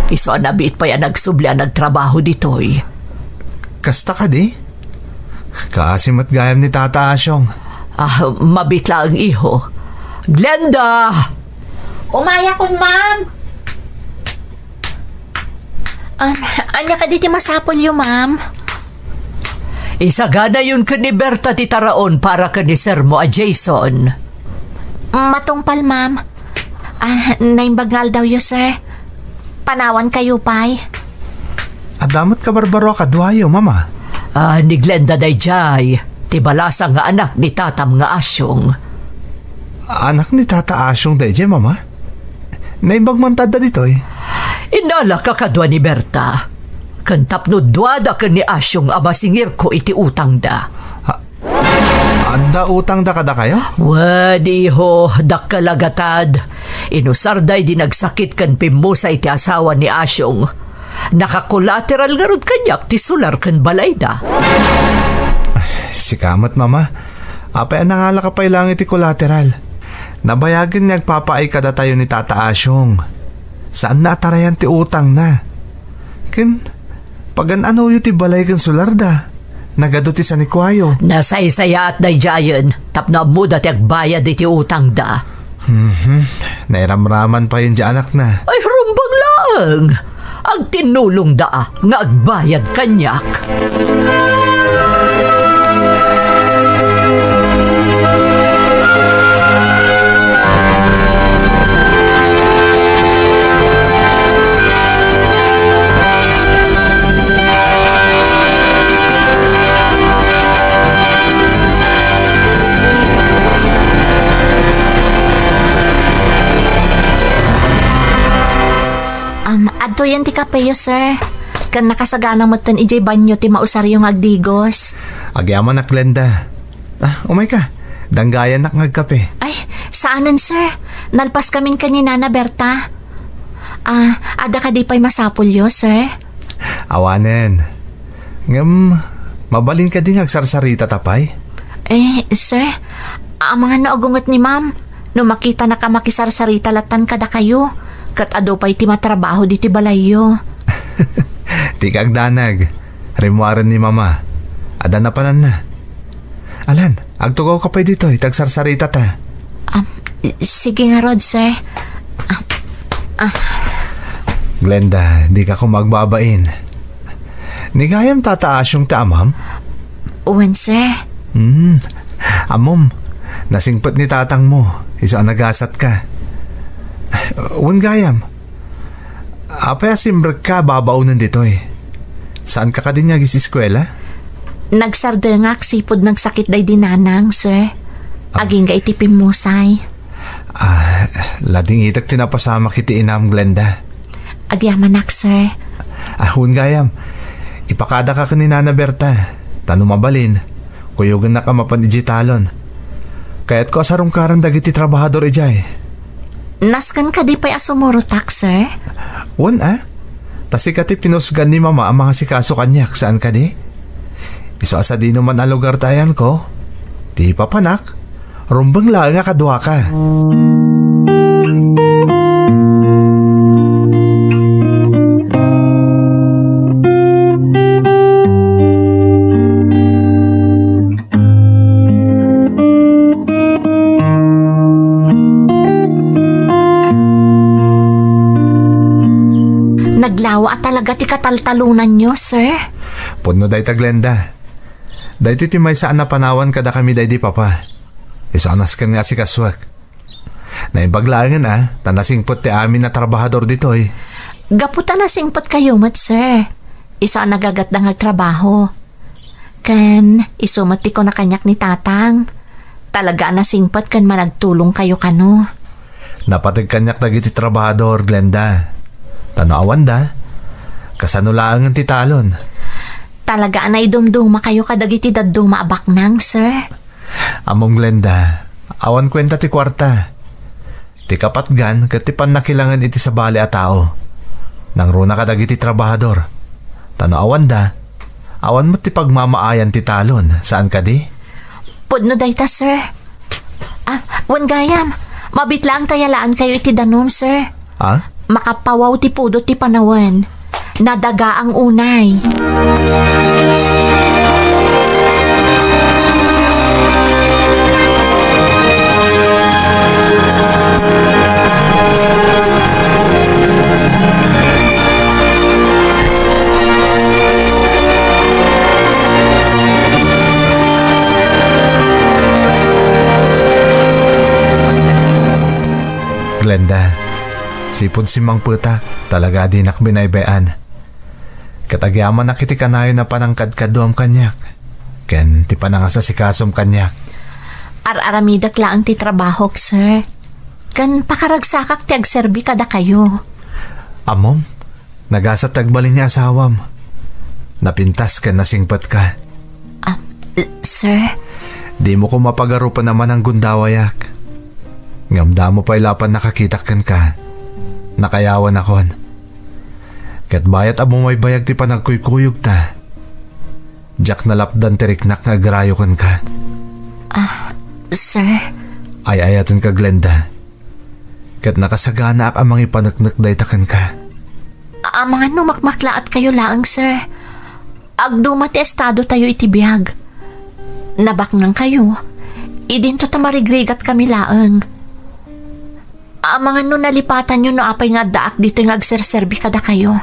Iso anabit pa yan nagsubli nagtrabaho ditoy. Kasta ka di? Kasi mat gayam ni Tata Asyong. Mabitla ang iho. Glenda! Umaya kun, ma'am. Anya ka diti masapol yung, ma'am. Isagana yun ka ni Berta ti taraon para ka ni Sir mo Jason. Matungpal, ma'am. Naimbagal daw yun, sir. Panawan kayo, pay. Adamat ka barbaro kadwayo, mama. Ni Glenda dayjay. Ti balasa nga anak ni tatam nga Asyong. Anak ni Tata Asyong dayjay, mama? Naimbagmantad da dito eh. Inala ka kadwa ni Berta. Kantap no duada ka ni Asyong abasingir ko iti utang da. Anda utang da kada kayo? Wadiho, dakkalagatad. Inusarday di nagsakit kan pimusa iti asawa ni Asyong. Nakakulateral garod kanyak ti sular kan balay da. Sikamat, mama. Apay nangala ka pa'y lang iti kulateral. Nabayagan niya agpapaay kada tayo ni Tata Asyong. Saan na atarayan ti utang na? Ken, pagan ano yu ti balay kan sularda? Nagado ti sanikwayo. Nasaysaya at dayjayan. Tapno muda ti agbayad iti utang da. Nairamraman pa yun di anak na. Ay, rumbang lang. Ang tinulong da nga agbayad kanyak. Adto yan ti kapeyo, sir. Kan nakasagana mo tan ijay banyo ti mausaryo ng agdigos. Agyaman na, Glenda. Umay ka. Danggayan na ngagkape. Ay, saanan, sir? Nalpas kamin kanina na Berta. Ada ka di pa'y masapol yo, sir? Awanen. Ngam, mabalin ka din agsarsarita tapay? Sir, ang mga naugungot ni ma'am, no makita na ka makisarsarita latan kada kayo, kat ado pa'y ti matrabaho di ti balayo. Di kag danag. Rimuaran ni mama. Ada na panan na. Alan, agtugaw ka pa'y dito, itagsarsarita ta. Sige nga, Rod, sir. Glenda, di ka ko magbabain. Nigayam tataas yung taamam? Uwan, sir. Amom, nasingpot ni tatang mo. Isa nagasat ka. Uwan gayam. Apay asimbrag ka babaunan dito eh. Saan ka din nagis eskwela? Nagsardengak sipod nagsakit day dinanang, sir. Aging ga itipim musay. Lading itak tinapasama kiti inam, Glenda. Agyamanak, sir. Hun gayam. Ipakada ka kanina na Berta. Tano mabalin, kuyugan na kamapan iji talon. Kaya't ko asarong karan dagiti trabahador ijay. Naskan ka di pa'y asumurutak, sir? Wan Tasi kati pinusgan ni mama ang mga sikaso kanyak. Saan ka di? Iso asa di naman ang lugar tayan ko. Di papanak. Rumbang lang nga kadwa ka. Naglawa talaga ti kataltalunan nyo, sir. Puno day taglenda. Day ti may saan na panawan kada kami day di papa. Isanas kan nga si kaswak. Naibaglangan tanasingpot ti amin na trabahador dito eh. Gaputa na singpot kayo mat, sir. Isa nagagat na trabaho. Kan, isumati ko na kanyak ni tatang. Talaga na singpot kan managtulong kayo kano. Napatag kanyak dagiti trabahador, Glenda. Tanawan da. Kasanulangan ti talon. Talaga na idumduma kayo kadagiti daduma abak nang, sir. Among Glenda, awan kwenta ti kwarta. Ti kapatgan ket ti pannakilangan iti sa bali a tao. Nang runa kadagiti trabahador. Tanawan da. Awan mo ti pagmamaayan ti talon. Saan ka di? Pudno dayta, sir. Wan gayam. Mabitlang tayalaan kayo iti danom, sir. Makapawaw ti pudot ti panawan. Nadaga ang unay. Glenda, sipod si Mang Putak, talaga din binaybayan. Katagyaman na kiti kanayo na panangkadkadoam kanyak. Ken ti panangasa si kasom kanyak. Aramidak lang ti trabaho, sir. Kan pakaragsakak ti agserbi kada kayo. Amom, nagasa tagbalin niya asawam. Napintas ka na singpat ka. Sir? Di mo ko mapagarupan naman ang gundawayak. Ngamda mo pa ilapan nakakitakan ka. Nakayawan akon. Kat bayat amo may bayag ti panagkuykuyog ta. Diyak nalapdan tiriknak nga agrayokan ka. Sir? Ay-ayatan ka, Glenda. Kat nakasagana ak amang ipanaknak daytakan ka. Mga numakmaklaat kayo laang, sir. Agduma ti estado tayo iti biyag. Nabak nang kayo. Idinto tamarigrigat kami laang. Mga nalipatan nyo no apay nga daak dito nga agserserbi kada kayo.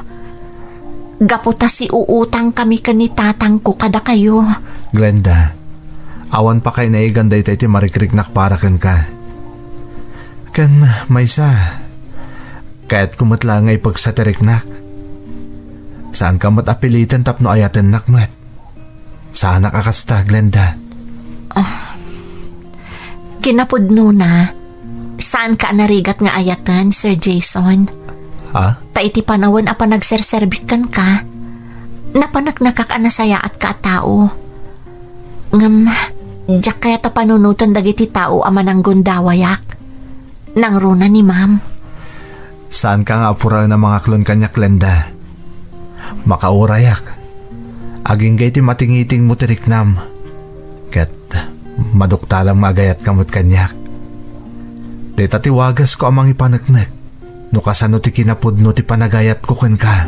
Gaputa si uutang kami kani tatang ko kada kayo. Glenda, awan pa kay naiganday tayo ti marikriknak para kan ka. Kan maysa, kaya't kumatla nga ipagsatiriknak. Saan ka matapilitan tapno ayatan nakmat? Sana kakasta, Glenda. Kinapudno na. Saan ka narigat nga ayatan, Sir Jason? Taiti panawan apa nagserserbikan ka. Napanaknakak anasaya at ka tao. Ngam, diyak kaya ta panunutan dagiti tao ama ng gundawayak. Nang runa ni ma'am. Saan ka nga apura na mga klon kanyak, Glenda? Makaurayak. Aging gay ti matingiting mo tiriknam. Ket maduktalang magayat kamot kanyak. Dita tiwagas ko amang ipanagnek. No kasano ti kinapudno ti panagayat ko ken ka.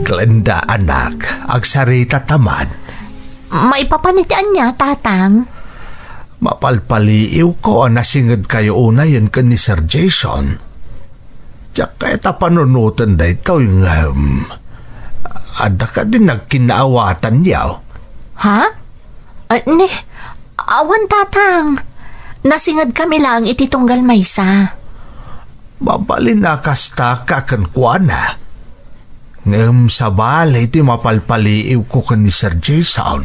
Glenda, anak, agsarita taman. Maipapanitian niya, tatang. Mapalpaliiw ko ang nasingad kayo unayan ka ni Sir Jason. Tiyak kaya panunutan da ito yung ada ka din nagkinaawatan niya. Ha? Awan, tatang. Nasingad kami lang iti tunggal maysa. Mabalin na kasta ka kan kuana. Ngem sa balay ti mapalpaliiw ko kan ni Sir Jason.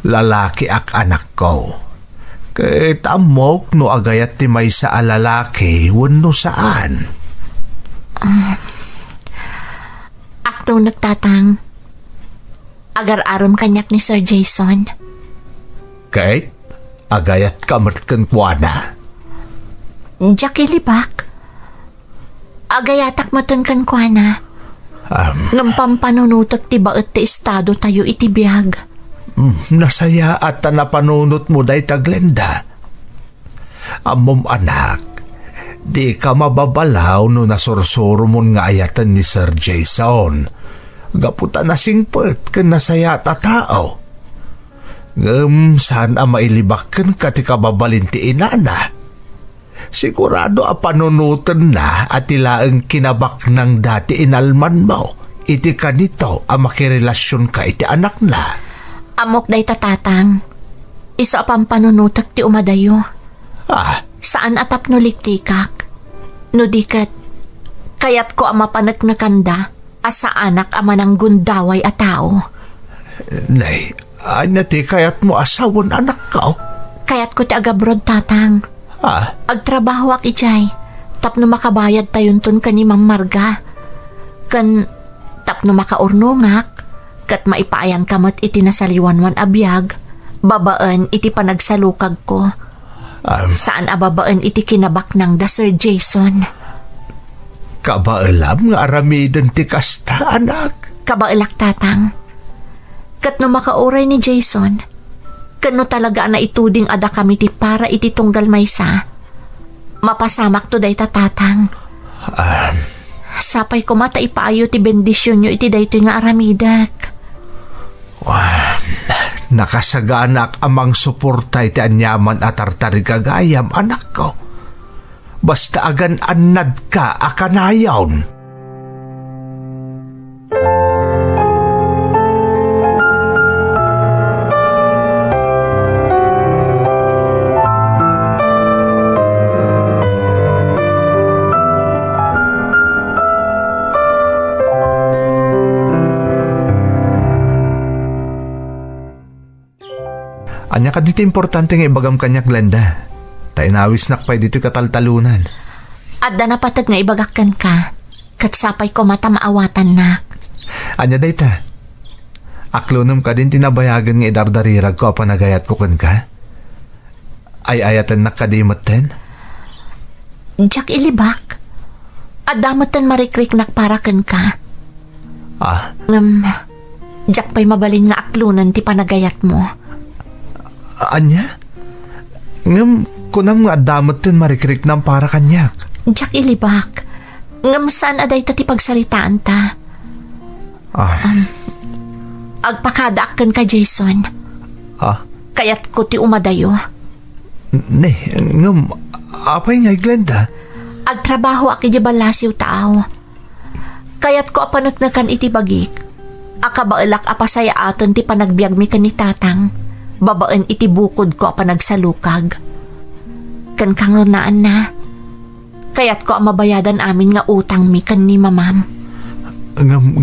Lalaki ak anak ko. Kahit amok no agayat ti may sa alalaki wano saan. Akto nagtatang. Agar-arom kanyak ni Sir Jason. Kahit agayat kamertkan kuana. Jack ilibak. Agayatak matan kan kuana. Ngam panunutak ti baet ti estado tayo iti biyag. Nasaya at napanunot mo day Glenda. Amom anak, di ka mababalaw no nasursuro mo nga ayatan ni Sir Jason. Gaputa na singpet kan nasaya at tao. Saan mailibak kan ka ti kababalin ti inana? Sigurado a panunutan na at ilaang kinabak ng dati inalman mo. Iti kanito a makirelasyon ka iti anak na. Amok day tatatang. Isa apang panunutak ti umadayo. Saan atap no liktikak? No dikat, kayat ko ama panak na kanda asa anak ama ng gundaway a tao. Nay, ti kayat mo asawon anak ka? Kayat ko ti agabrod tatang. Agtrabaho ak ijay. Tapno makabayad tayon ton ka ni Ma'am Marga. Kan tapno makaurnungak. Kat maipaayan kamot iti nasaliwanwan abiyag. Babaan iti panagsalukag ko. Saan ababaan iti kinabak ng da Sir Jason? Kabaalam nga aramidan ti kasta anak. Kabailak tatang. Kat no makauray ni Jason. Kano talaga na ituding ada kami ti para iti tunggal maysa. Mapasamak to day tatatang. Sapay ko mata ipaayo ti bendisyon nyo iti daytoy nga aramidak. Nakasaganak amang suportay ti anyaman at tartari kagayam anak ko. Basta agan anad ka akanayawn. Anya ka dito importante nga ibagam kanya Glenda. Tainawis nakpay dito kataltalunan. At da napatag nga ibagakkan ka. Katsapay ko mata maawatan nak. Anya dayta. Aklunum ka din tinabayagan nga idardarirag ko panagayat ko kan ka. Ay ayatan nakadimot ten. Jack ilibak. At damotan marikrik nakparakan ka. Jack pa'y mabalin nga aklunan ti panagayat mo. Anya? Ngam, kunam nga damot din marikrik ng para kanyak. Jack ilibak. Ngam saan aday ta ti pagsaritaan ta? Agpakadaakkan ka, Jason. Kayat ko ti umadayo. Ne, ngam, apay nga Glenda? Agtrabaho aki di balasiw tao. Kayat ko apanagnakan iti bagik. Akabailak apasaya aton ti panagbiag mi kan ni tatang. Babaan iti bukod ko panagsalukag. Kan kangunaan na. Kayat ko mabayadan amin nga utang mi kan ni mamam.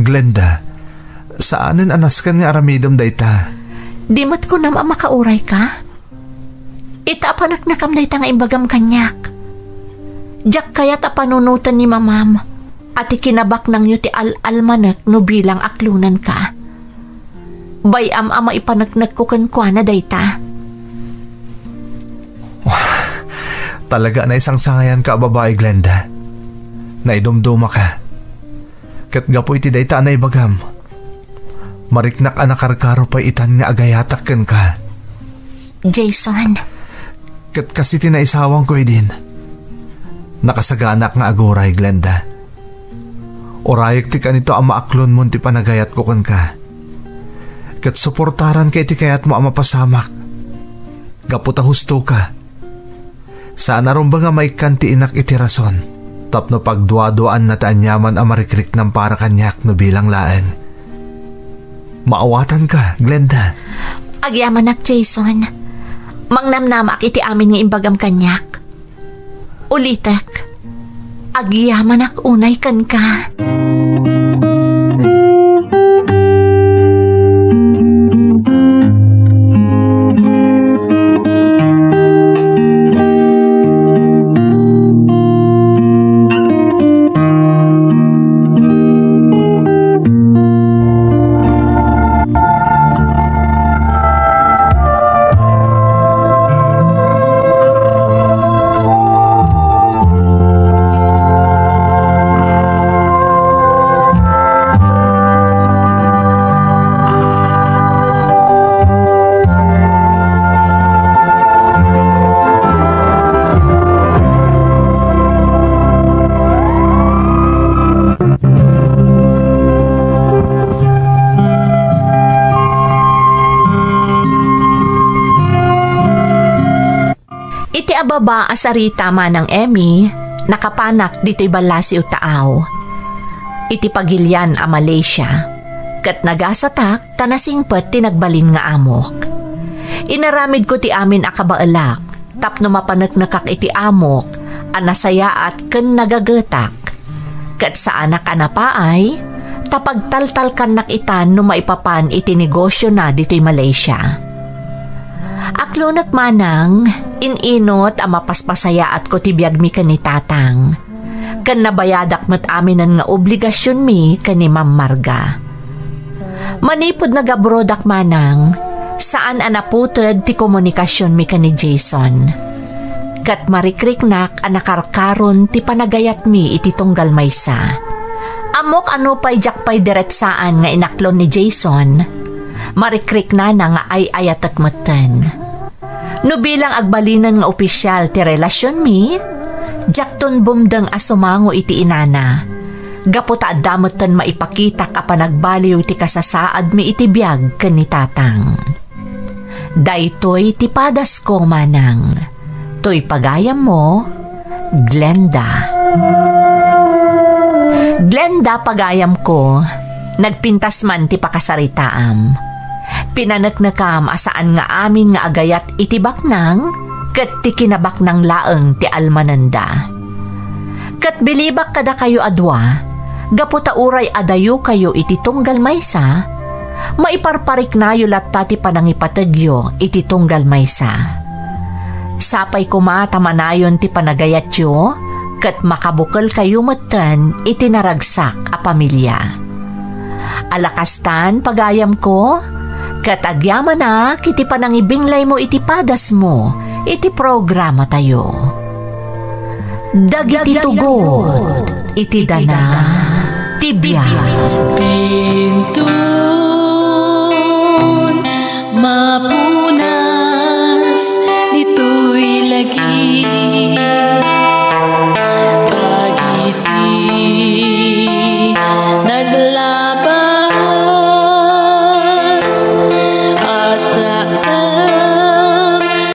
Glenda, saanin anas kan nga aramidom dayta? Di mat ko nam makauray ka? Ita apanak nakam dayta nga imbagam kanyak. Jack kayat apanunutan ni mamam. At ikinabak nang yu ti al-almanak no bilang aklunan ka. Bayam ama ipanagnak ko kan kwa na dayta. Talaga na isang sangayan ka babae Glenda. Naidumduma ka. Kat gapo iti dayta na ibagam. Mariknak anakarkaro pa itan nga agayatak kan ka. Jason. Kat kasi tinaisawang ko din. Nakasaganak nga aguray Glenda. Orayag ti kanito ang maaklon mo ti panagayat ko kan ka. Kat suportaran ka iti kayat mo ang mapasamak. Gaputa husto ka. Saan arumba nga may kanti inak iti rason. Tapno pagduaduan na taanyaman ang marikrik ng para kanyak no bilang laan. Maawatan ka, Glenda. Agyamanak, Jason. Mangnamnamak iti amin nga imbagam kanyak. Ulitak. Agyaman ak unay kan ka. Iti ababa asarita man ng Emmy, nakapanak dito'y balasi o taaw. Iti pagilyan a Malaysia, kat nagasatak tanasingpet tinagbalin nga amok. Inaramid ko ti amin akabaalak, tapno mapanagnakak iti amok, anasaya at ken nagagetak. Kat sa anak anapaay, tapagtaltal kan nakitan no maipapan iti negosyo na dito'y Malaysia. Aklonak manang, ininot ang mapaspasaya at ko tibiyag mi ka ni tatang. Kan nabayadak met aminan nga obligasyon mi ka ni Ma'am Marga. Manipod nagabrodak manang, saan anaputod ti komunikasyon mi ka ni Jason. Kat marikriknak anakarkaron ti panagayat mi iti tunggal maysa. Amok ano pa'y jakpay diretsaan nga inaklon ni Jason, marikrik na nga ay ayatak matan. No bilang agbalinan nga opisyal ti relasyon mi, jakton bumdang asumango iti inana. Gaputa damotan maipakita ka pa nagbaliw ti kasasaad mi iti biyag ken ni tatang. Daytoy ti padas ko manang. Toy pagayam mo, Glenda. Glenda pagayam ko, nagpintas man ti pakasaritaam. Pinanaknakam asaan nga amin nga agayat iti baknang ket ti kinabaknang laeng ti almananda. Ket bilibak kada kayo adwa, gaputa uray adayo kayo iti tunggal maysa, maiparparik nayo latta ti panangipategyo iti tunggal maysa. Sapay kumatamanayon ti panagayatyo, ket makabukal kayo meten iti naragsak a pamilya. Alakastan pagayam ko, katagyaman na kiti panangibinglay mo iti padas mo, iti programa tayo. Dagiti tugod, iti dana, tibiyag. Pintun, mapunas, dito'y lagi. Dagiti, naglabas, asaan